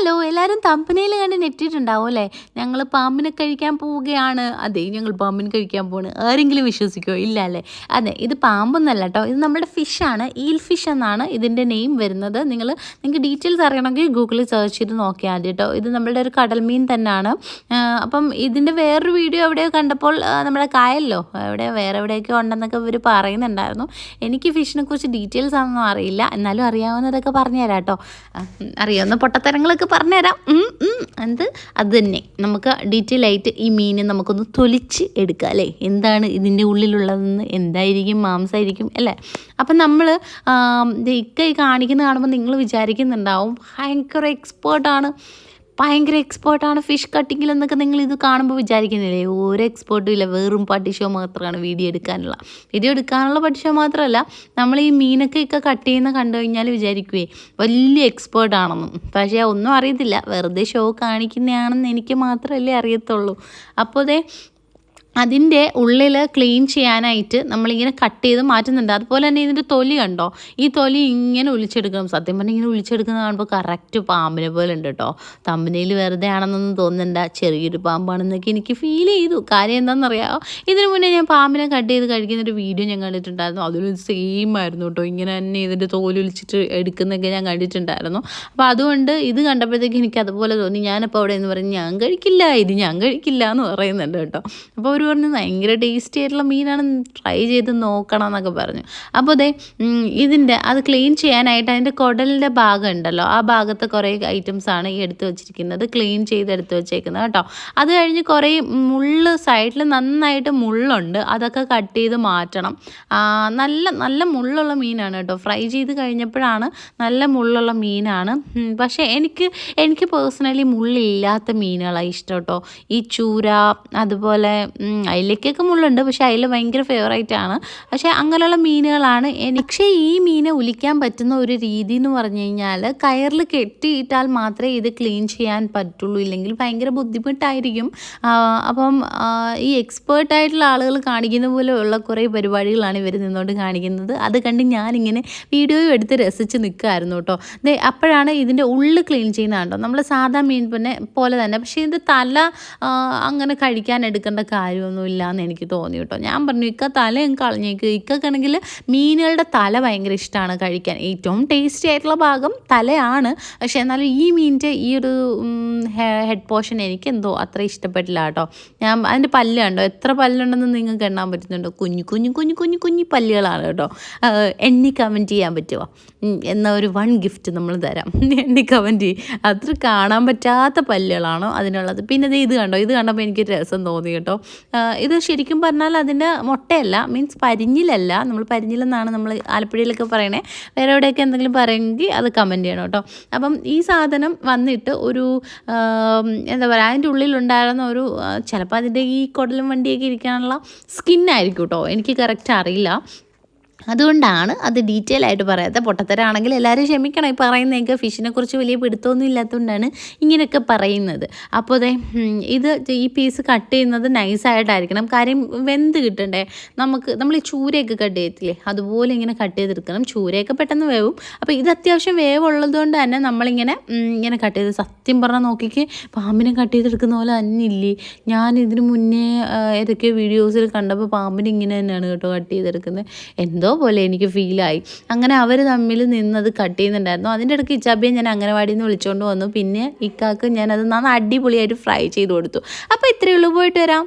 Hello എല്ലാവരും തമ്പനയിൽ കണ്ട് നെറ്റിട്ടുണ്ടാവും അല്ലേ? ഞങ്ങൾ പാമ്പിനെ കഴിക്കാൻ പോവുകയാണ്. അതെ, ഞങ്ങൾ പാമ്പിനെ കഴിക്കാൻ പോവാണ്. ആരെങ്കിലും വിശ്വസിക്കുമോ? ഇല്ല അല്ലേ? അതെ, ഇത് പാമ്പൊന്നല്ല കേട്ടോ, ഇത് നമ്മുടെ ഫിഷാണ്. ഈൽ ഫിഷ് എന്നാണ് ഇതിൻ്റെ നെയിം വരുന്നത്. നിങ്ങൾക്ക് ഡീറ്റെയിൽസ് അറിയണമെങ്കിൽ ഗൂഗിളിൽ സെർച്ച് ചെയ്ത് നോക്കിയാൽ മതി കേട്ടോ. ഇത് നമ്മളുടെ ഒരു കടൽ മീൻ തന്നെയാണ്. അപ്പം ഇതിൻ്റെ വേറൊരു വീഡിയോ എവിടെയോ കണ്ടപ്പോൾ നമ്മുടെ കായലിലോ വേറെ എവിടെയൊക്കെ ഉണ്ടെന്നൊക്കെ ഇവർ പറയുന്നുണ്ടായിരുന്നു. എനിക്ക് ഫിഷിനെ കുറിച്ച് ഡീറ്റെയിൽസ് ഒന്നും അറിയില്ല, എന്നാലും അറിയാവുന്നതൊക്കെ പറഞ്ഞുതരാം കേട്ടോ. അറിയാവുന്ന പൊട്ടത്തരങ്ങളൊക്കെ പറഞ്ഞുതരാം. അത് തന്നെ നമുക്ക് ഡീറ്റെയിൽ ആയിട്ട് ഈ മീനെ നമുക്കൊന്ന് തൊലിച്ച് എടുക്കാം അല്ലേ? എന്താണ് ഇതിൻ്റെ ഉള്ളിലുള്ളതെന്ന്, എന്തായിരിക്കും, മാംസമായിരിക്കും അല്ലേ? അപ്പം നമ്മൾ ഇക്ക കാണിക്കുന്നത് കാണുമ്പോൾ നിങ്ങൾ വിചാരിക്കുന്നുണ്ടാവും ഭയങ്കര എക്സ്പേർട്ടാണ് ഫിഷ് കട്ടിങ്ങിലെന്നൊക്കെ നിങ്ങൾ ഇത് കാണുമ്പോൾ വിചാരിക്കുന്നില്ലേ? ഒരു എക്സ്പേർട്ടും ഇല്ല, വെറും പട്ടി ഷോ മാത്രമാണ് വീഡിയോ എടുക്കാനുള്ള പട്ടി ഷോ മാത്രമല്ല, നമ്മൾ ഈ മീനൊക്കെ കട്ട് ചെയ്യുന്ന കണ്ടു കഴിഞ്ഞാൽ വിചാരിക്കുവേ വലിയ എക്സ്പേർട്ടാണെന്നും. പക്ഷേ ഒന്നും അറിയത്തില്ല, വെറുതെ ഷോ കാണിക്കുന്നതാണെന്ന് എനിക്ക് മാത്രമല്ലേ അറിയത്തുള്ളൂ. അപ്പോൾ അതിൻ്റെ ഉള്ളിൽ ക്ലീൻ ചെയ്യാനായിട്ട് നമ്മളിങ്ങനെ കട്ട് ചെയ്ത് മാറ്റുന്നുണ്ട്. അതുപോലെ തന്നെ ഇതിൻ്റെ തൊലി കണ്ടോ? ഈ തൊലി ഇങ്ങനെ ഒലിച്ചെടുക്കണം. സത്യം പറഞ്ഞാൽ ഇങ്ങനെ ഒലിച്ചെടുക്കുന്ന കാണുമ്പോൾ കറക്റ്റ് പാമ്പിനെ പോലെ ഉണ്ട് കേട്ടോ. തമ്പനയിൽ വെറുതെ ആണെന്നൊന്നും തോന്നണ്ട, ചെറിയൊരു പാമ്പാണെന്നൊക്കെ എനിക്ക് ഫീൽ ചെയ്തു. കാര്യം എന്താണെന്നറിയാമോ? ഇതിനു മുന്നേ ഞാൻ പാമ്പിനെ കട്ട് ചെയ്ത് കഴിക്കുന്നൊരു വീഡിയോ ഞാൻ കണ്ടിട്ടുണ്ടായിരുന്നു. അതിലും സെയിം ആയിരുന്നു കേട്ടോ. ഇങ്ങനെ തന്നെ ഇതിൻ്റെ തോല് ഒലിച്ചിട്ട് എടുക്കുന്നൊക്കെ ഞാൻ കണ്ടിട്ടുണ്ടായിരുന്നു. അപ്പോൾ അതുകൊണ്ട് ഇത് കണ്ടപ്പോഴത്തേക്ക് എനിക്ക് അതുപോലെ തോന്നി. ഞാനപ്പോൾ അവിടെ എന്ന് പറഞ്ഞ് ഞാൻ കഴിക്കില്ല എന്ന് പറയുന്നുണ്ട് കേട്ടോ. അപ്പോൾ പറഞ്ഞു ഭയങ്കര ടേസ്റ്റി ആയിട്ടുള്ള മീനാണ്, ട്രൈ ചെയ്ത് നോക്കണം എന്നൊക്കെ പറഞ്ഞു. അപ്പോൾ അത് ക്ലീൻ ചെയ്യാനായിട്ട് അതിൻ്റെ കുടലിൻ്റെ ഭാഗം ഉണ്ടല്ലോ, ആ ഭാഗത്ത് കുറേ ഐറ്റംസാണ് ഈ എടുത്ത് വെച്ചിരിക്കുന്നത്, ക്ലീൻ ചെയ്ത് എടുത്ത് വെച്ചേക്കുന്നത് കേട്ടോ. അത് കഴിഞ്ഞ് കുറേ സൈഡിൽ നന്നായിട്ട് മുള്ളുണ്ട്, അതൊക്കെ കട്ട് ചെയ്ത് മാറ്റണം. നല്ല മുള്ളുള്ള മീനാണ് കേട്ടോ. ഫ്രൈ ചെയ്ത് കഴിഞ്ഞപ്പോഴാണ് നല്ല മുള്ളുള്ള മീനാണ്. പക്ഷേ എനിക്ക് പേഴ്സണലി മുള്ളില്ലാത്ത മീനുകളാണ് ഇഷ്ടം കേട്ടോ. ഈ ചൂര, അതുപോലെ അയിലക്കൊക്കെ മുള്ളുണ്ട്, പക്ഷേ അയില ഭയങ്കര ഫേവറേറ്റാണ്. പക്ഷേ അങ്ങനെയുള്ള മീനുകളാണ് പക്ഷേ ഈ മീനെ ഒലിക്കാൻ പറ്റുന്ന ഒരു രീതി എന്ന് പറഞ്ഞു കഴിഞ്ഞാൽ കയറിൽ കെട്ടിയിട്ടാൽ മാത്രമേ ഇത് ക്ലീൻ ചെയ്യാൻ പറ്റുള്ളൂ, ഇല്ലെങ്കിൽ ഭയങ്കര ബുദ്ധിമുട്ടായിരിക്കും. അപ്പം ഈ എക്സ്പേർട്ടായിട്ടുള്ള ആളുകൾ കാണിക്കുന്ന പോലെയുള്ള കുറേ പരിപാടികളാണ് ഇവർ നിന്നുകൊണ്ട് കാണിക്കുന്നത്. അത് കണ്ട് ഞാനിങ്ങനെ വീഡിയോ എടുത്ത് രസിച്ച് നിൽക്കുമായിരുന്നു കേട്ടോ. അപ്പോഴാണ് ഇതിൻ്റെ ഉള്ളിൽ ക്ലീൻ ചെയ്യുന്നതാണ്ടോ, നമ്മൾ സാധാ മീൻ പോലെ തന്നെ. പക്ഷേ ഇത് തല അങ്ങനെ കഴിക്കാൻ എടുക്കേണ്ട കാര്യമൊന്നുമില്ല എന്ന് എനിക്ക് തോന്നി കേട്ടോ. ഞാൻ പറഞ്ഞു ഇക്ക തലയും കളഞ്ഞേക്ക്. ഇക്കാണെങ്കിൽ മീനുകളുടെ തല ഭയങ്കര ഇഷ്ടമാണ് കഴിക്കാൻ. ഏറ്റവും ടേസ്റ്റി ആയിട്ടുള്ള ഭാഗം തലയാണ്. പക്ഷേ എന്നാലും ഈ മീനിൻ്റെ ഈ ഒരു ഹെഡ് പോർഷൻ എനിക്കെന്തോ അത്ര ഇഷ്ടപ്പെട്ടില്ല കേട്ടോ. അതിൻ്റെ പല്ല് കണ്ടോ, എത്ര പല്ലുണ്ടെന്ന് നിങ്ങൾക്ക് എണ്ണാൻ പറ്റുന്നുണ്ടോ? കുഞ്ഞു പല്ലുകളാണ് കേട്ടോ. കമൻറ്റ് ചെയ്യാൻ പറ്റുമോ? എന്നാൽ ഒരു 1 ഗിഫ്റ്റ് നമ്മൾ തരാം. കമൻറ്റ് ചെയ്യും. അത്ര കാണാൻ പറ്റാത്ത പല്ലുകളാണോ അതിനുള്ളത്. പിന്നെ ഇത് കണ്ടപ്പോൾ എനിക്കൊരു രസം തോന്നി കേട്ടോ. ഇത് ശരിക്കും പറഞ്ഞാൽ അതിൻ്റെ മുട്ടയല്ല, മീൻസ് പരിഞ്ഞിലല്ല. നമ്മൾ പരിഞ്ഞിലെന്നാണ് നമ്മൾ ആലപ്പുഴയിലൊക്കെ പറയണേ. വേറെ എവിടെയൊക്കെ എന്തെങ്കിലും പറയുമെങ്കിൽ അത് കമൻറ്റ് ചെയ്യണം കേട്ടോ. അപ്പം ഈ സാധനം വന്നിട്ട് ഒരു എന്താ പറയുക, അതിൻ്റെ ഉള്ളിലുണ്ടായിരുന്ന ഒരു ചിലപ്പോൾ അതിൻ്റെ ഈ കുടലും വണ്ടിയൊക്കെ ഇരിക്കാനുള്ള സ്കിന്നായിരിക്കും കേട്ടോ. എനിക്ക് കറക്റ്റ് അറിയില്ല, അതുകൊണ്ടാണ് അത് ഡീറ്റെയിൽ ആയിട്ട് പറയാത്ത. പൊട്ടത്തരാണെങ്കിൽ എല്ലാവരും ക്ഷമിക്കണം. ഈ പറയുന്നതൊക്കെ ഫിഷിനെ കുറിച്ച് വലിയ പിടുത്തമൊന്നും ഇല്ലാത്തതുകൊണ്ടാണ് ഇങ്ങനെയൊക്കെ പറയുന്നത്. അപ്പോൾ ഈ പീസ് കട്ട് ചെയ്യുന്നത് നൈസായിട്ടായിരിക്കണം. കാര്യം വെന്ത് കിട്ടണ്ടേ നമ്മൾ ഈ ചൂരയൊക്കെ കട്ട് ചെയ്യത്തില്ലേ, അതുപോലെ ഇങ്ങനെ കട്ട് ചെയ്തെടുക്കണം. ചൂരയൊക്കെ പെട്ടെന്ന് വേവും. അപ്പോൾ ഇത് അത്യാവശ്യം വേവുള്ളത് കൊണ്ട് തന്നെ നമ്മളിങ്ങനെ കട്ട് ചെയ്ത്, സത്യം പറഞ്ഞാൽ നോക്കിക്ക് പാമ്പിനെ കട്ട് ചെയ്തെടുക്കുന്ന പോലെ അന്നില്ലേ. ഞാൻ ഇതിന് മുന്നേ ഏതൊക്കെയോ വീഡിയോസിൽ കണ്ടപ്പോൾ പാമ്പിനെ ഇങ്ങനെ തന്നെയാണ് കേട്ടോ കട്ട് ചെയ്തെടുക്കുന്നത്. എന്തോ പോലെ എനിക്ക് ഫീലായി. അങ്ങനെ അവർ തമ്മിൽ നിന്നത് കട്ട് ചെയ്യുന്നുണ്ടായിരുന്നു. അതിൻ്റെ ഇടയ്ക്ക് ഇച്ചാബിയെ ഞാൻ അംഗനവാടിയിൽ നിന്ന് വിളിച്ചുകൊണ്ട് വന്നു. പിന്നെ ഇക്കാക്ക് ഞാനത് അടിപൊളിയായിട്ട് ഫ്രൈ ചെയ്ത് കൊടുത്തു. അപ്പോൾ ഇത്രയേ ഉള്ളൂ, പോയിട്ട് വരാം.